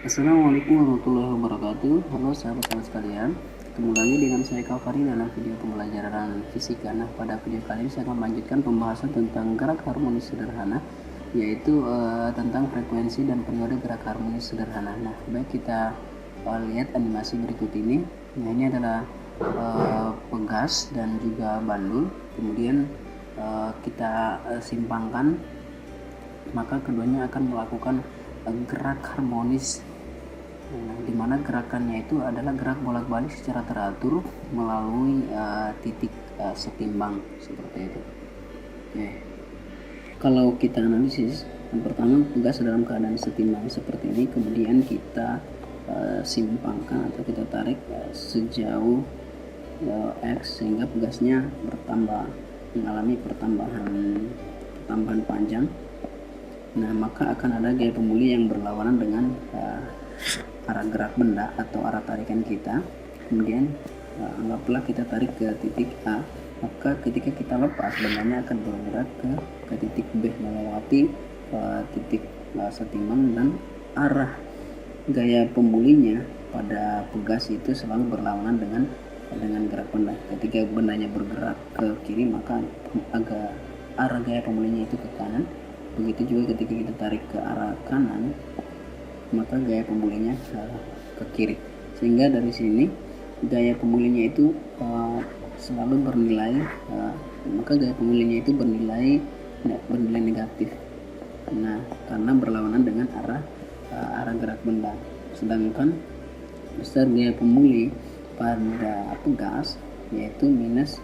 Assalamualaikum warahmatullahi wabarakatuh. Halo sahabat-sahabat sekalian, ketemu lagi dengan saya Kafari dalam video pembelajaran fisika. Nah, pada video kali ini saya akan melanjutkan pembahasan tentang gerak harmonis sederhana, yaitu tentang frekuensi dan periode gerak harmonis sederhana. Nah, baik kita lihat animasi berikut ini. Nah, ini adalah pegas dan juga bandul. Kemudian kita simpangkan, maka keduanya akan melakukan gerak harmonis, di mana gerakannya itu adalah gerak bolak-balik secara teratur melalui titik setimbang seperti itu. Oke. Kalau kita analisis, yang pertama pegas dalam keadaan setimbang seperti ini, kemudian kita simpangkan atau kita tarik sejauh X sehingga pegasnya bertambah, mengalami pertambahan panjang. Nah, maka akan ada gaya pemuli yang berlawanan dengan arah gerak benda atau arah tarikan kita. Kemudian anggaplah kita tarik ke titik A, maka ketika kita lepas, bendanya akan bergerak ke titik B melewati titik setimbang, dan arah gaya pemulinya pada pegas itu selalu berlawanan dengan gerak benda. Ketika bendanya bergerak ke kiri, maka arah gaya pemulinya itu ke kanan. Begitu juga ketika kita tarik ke arah kanan, maka gaya pemulinya ke kiri. Sehingga dari sini gaya pemulinya itu selalu bernilai, maka gaya pemulinya itu bernilai negatif. Nah, karena berlawanan dengan arah gerak benda. Sedangkan besar gaya pemuli pada pegas yaitu minus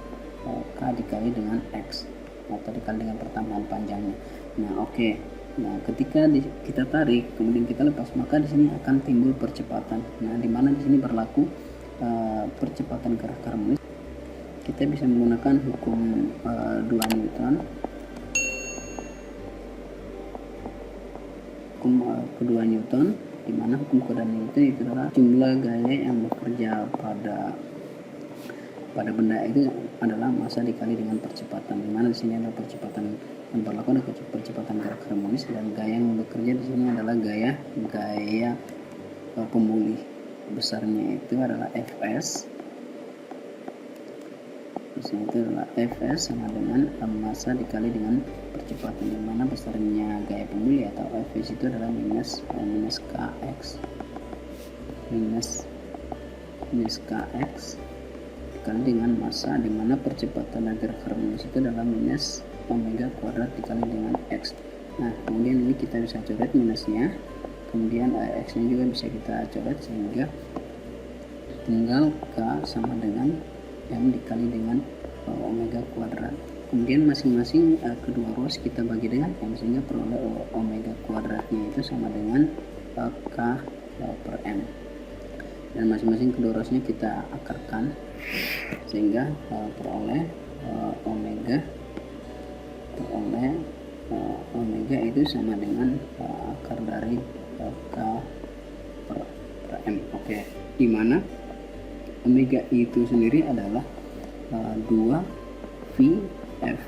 K dikali dengan X atau dikali dengan pertambahan panjangnya. Nah, oke. Nah, ketika kita tarik kemudian kita lepas, maka di sini akan timbul percepatan. Nah, di mana di sini berlaku percepatan gerak harmonis. Kita bisa menggunakan hukum 2 Newton. Hukum kedua Newton, di mana hukum kedua Newton itu adalah jumlah gaya yang bekerja pada benda itu adalah massa dikali dengan percepatan, di mana di sini adalah percepatan yang berlaku adalah percepatan gerak harmonis, dan gaya yang bekerja di sini adalah gaya pemulih. Besarnya itu adalah Fs. Besarnya itu adalah Fs sama dengan massa dikali dengan percepatan, di mana besarnya gaya pemulih atau Fs itu adalah minus Kx dikali dengan massa, di mana percepatan dan gerak harmonis itu adalah minus omega kuadrat dikali dengan X. Nah, kemudian ini kita bisa coret minusnya, kemudian X nya juga bisa kita coret, sehingga tinggal K sama dengan M dikali dengan omega kuadrat. Kemudian masing-masing kedua ruas kita bagi dengan M, sehingga peroleh omega kuadratnya itu sama dengan K per M. Dan masing-masing kedua ruasnya kita akarkan, sehingga peroleh omega itu sama dengan akar dari K per M. Oke. Di mana omega itu sendiri adalah 2 VF.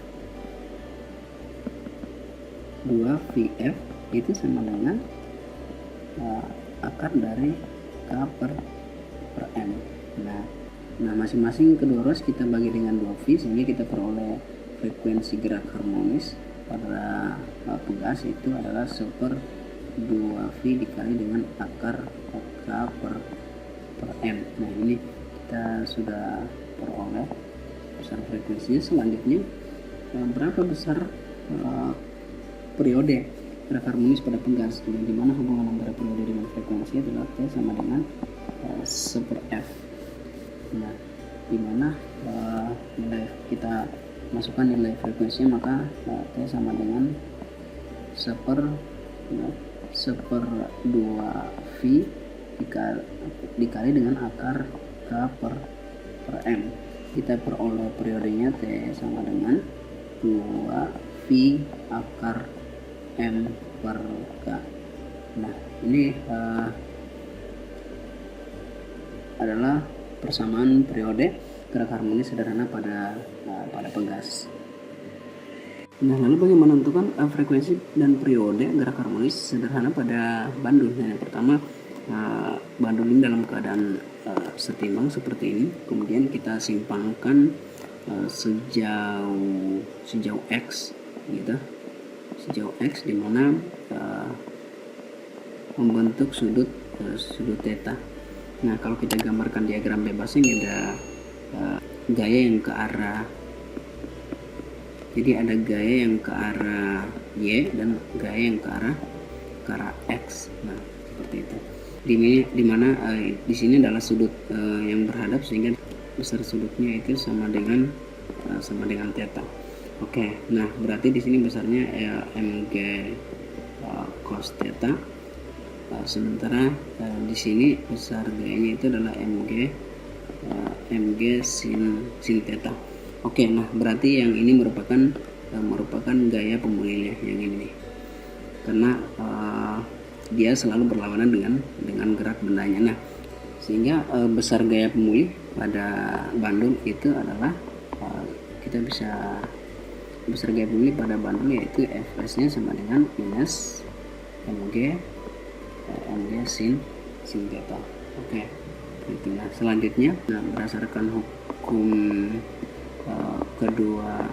2 VF itu sama dengan akar dari K per M. Nah, masing-masing kedua ruas kita bagi dengan 2V, sehingga kita peroleh frekuensi gerak harmonis pada pegas itu adalah 1/2V dikali dengan akar K per M. Nah, ini kita sudah peroleh besar frekuensinya. Selanjutnya, berapa besar periode gerak harmonis pada pegas, di mana hubungan antara periode dengan frekuensi adalah T sama dengan 1/F. Nah, di mana nilai kita masukkan nilai frekuensinya, maka T sama dengan 1/2V dikali dengan akar K per M. Kita peroleh periodenya T sama dengan 2V akar M per K. Nah, ini adalah persamaan periode gerak harmonis sederhana pada pegas. Nah, lalu bagaimana menentukan frekuensi dan periode gerak harmonis sederhana pada bandul? Nah, yang pertama bandul ini dalam keadaan setimbang seperti ini, kemudian kita simpangkan sejauh x gitu, sejauh x dimana membentuk sudut theta. Nah, kalau kita gambarkan diagram bebas ini ada gaya yang ke arah, jadi ada gaya yang ke arah y dan gaya yang ke arah x. Nah, seperti itu. Di mana di sini adalah sudut yang berhadap, sehingga besar sudutnya itu sama dengan theta. Oke, nah berarti di sini besarnya mg cos theta, sementara di sini besar gayanya itu adalah mg sin theta. Oke, nah berarti yang ini merupakan gaya pemulihnya yang ini nih, karena dia selalu berlawanan dengan gerak bendanya. Nah, sehingga besar gaya pemulih pada bandul itu adalah kita bisa besar gaya pemulih pada bandul yaitu Fs nya sama dengan minus mg sin theta. Oke, itu. Nah, selanjutnya berdasarkan hukum kedua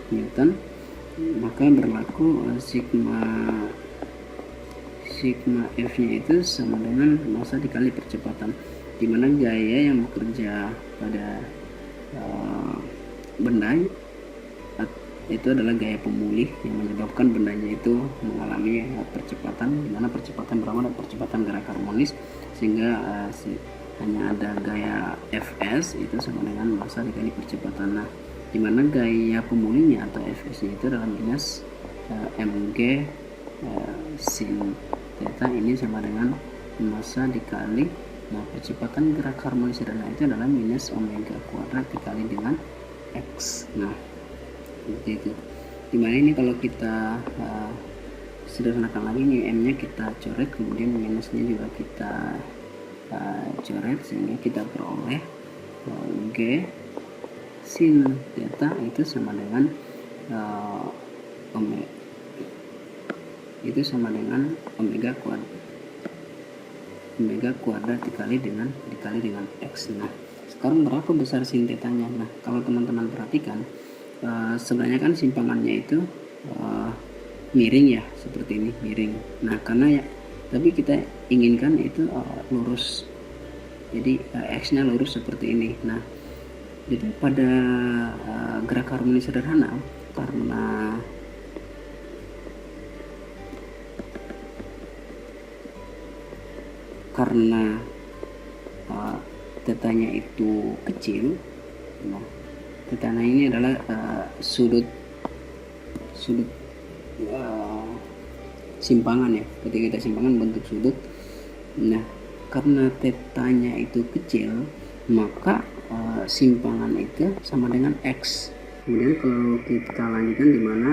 Newton, maka berlaku sigma F nya itu sama dengan massa dikali percepatan, di mana gaya yang bekerja pada benda itu adalah gaya pemulih yang menyebabkan bendanya itu mengalami percepatan, di mana percepatan berawal dari percepatan gerak harmonis, sehingga hanya ada gaya Fs itu sama dengan massa dikali percepatan. Nah, di mana gaya pemulihnya atau Fs nya itu adalah minus mg sin theta, ini sama dengan massa dikali percepatan gerak harmonis sederhana itu adalah minus omega kuadrat dikali dengan x. Nah, seperti itu. Dimana ini kalau kita sederhanakan lagi nih, m nya kita coret, kemudian minusnya juga kita coret, sehingga kita peroleh g sin theta itu sama dengan omega kuadrat dikali dengan x. Nah, sekarang berapa besar sin tetanya? Nah, kalau teman-teman perhatikan, sebenarnya kan simpangannya itu miring ya, seperti ini, miring. Nah, karena tapi kita inginkan itu lurus, jadi x nya lurus seperti ini. Nah, jadi pada gerak harmonis sederhana, karena tetanya itu kecil. Nah, tetanya ini adalah sudut simpangan ya, ketika kita simpangan bentuk sudut. Nah, karena tetanya itu kecil, maka simpangan itu sama dengan x. Kemudian kalau kita lanjutkan, di mana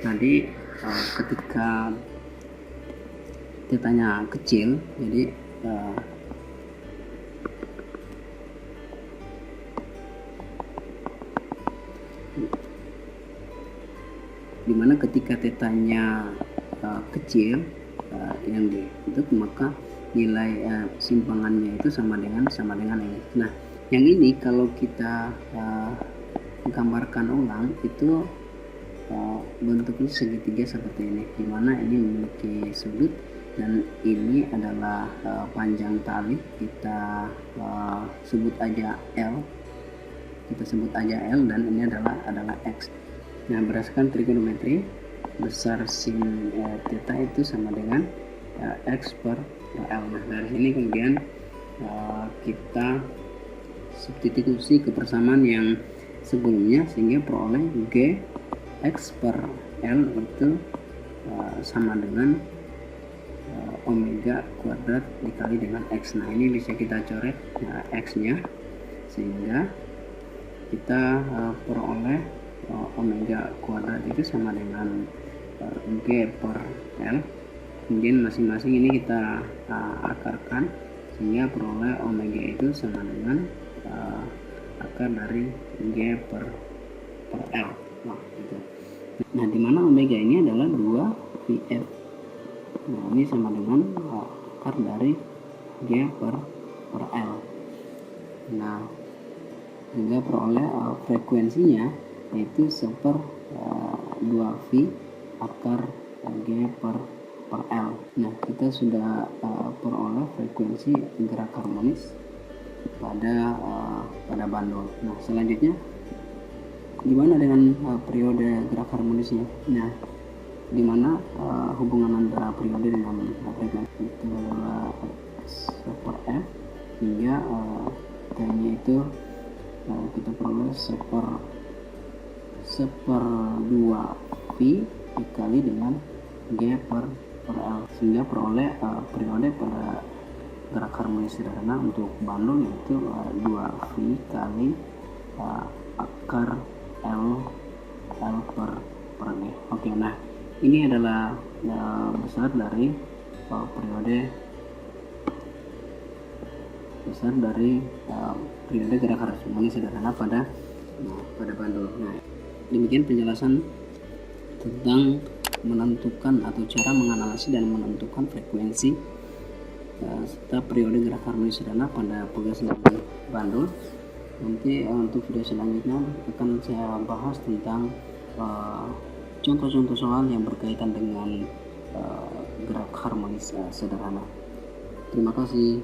tadi ketika tetanya kecil, jadi dimana ketika tetanya kecil yang dibentuk, maka nilai simpangannya itu sama dengan ini. Nah, yang ini kalau kita gambarkan ulang itu bentuknya segitiga seperti ini, dimana ini memiliki sudut dan ini adalah panjang tali, kita sebut aja L, dan ini adalah X. Nah, berdasarkan trigonometri, besar sin theta itu sama dengan X per L. Nah, dari sini kemudian kita substitusi ke persamaan yang sebelumnya, sehingga peroleh G X per L itu sama dengan omega kuadrat dikali dengan X. Nah, ini bisa kita coret X nya, sehingga kita peroleh omega kuadrat itu sama dengan G per L. Kemudian masing-masing ini kita akarkan, sehingga peroleh omega itu sama dengan akar dari G per L. Nah, gitu. Nah, di mana omega ini adalah 2 VF. Nah, ini sama dengan akar dari G per L. Nah, sehingga peroleh frekuensinya yaitu 1/2V akar G per L. Nah, kita sudah peroleh frekuensi gerak harmonis pada bandul. Nah, selanjutnya gimana dengan periode gerak harmonisnya? Nah, di mana hubungan antara periode dengan frekuensi itu adalah 1/f hingga T-nya itu kita peroleh 1/2V dikali dengan G per L, sehingga peroleh periode pada gerak harmonis sederhana untuk bandul yaitu 2V kali akar L per G. Oke, nah ini adalah besar dari periode gerak harmonis sederhana pada bandul. Nah, demikian penjelasan tentang menentukan atau cara menganalisis dan menentukan frekuensi serta periode gerak harmonis sederhana pada pegas dan bandul. Nanti untuk video selanjutnya akan saya bahas tentang contoh-contoh soal yang berkaitan dengan gerak harmonis sederhana. Terima kasih.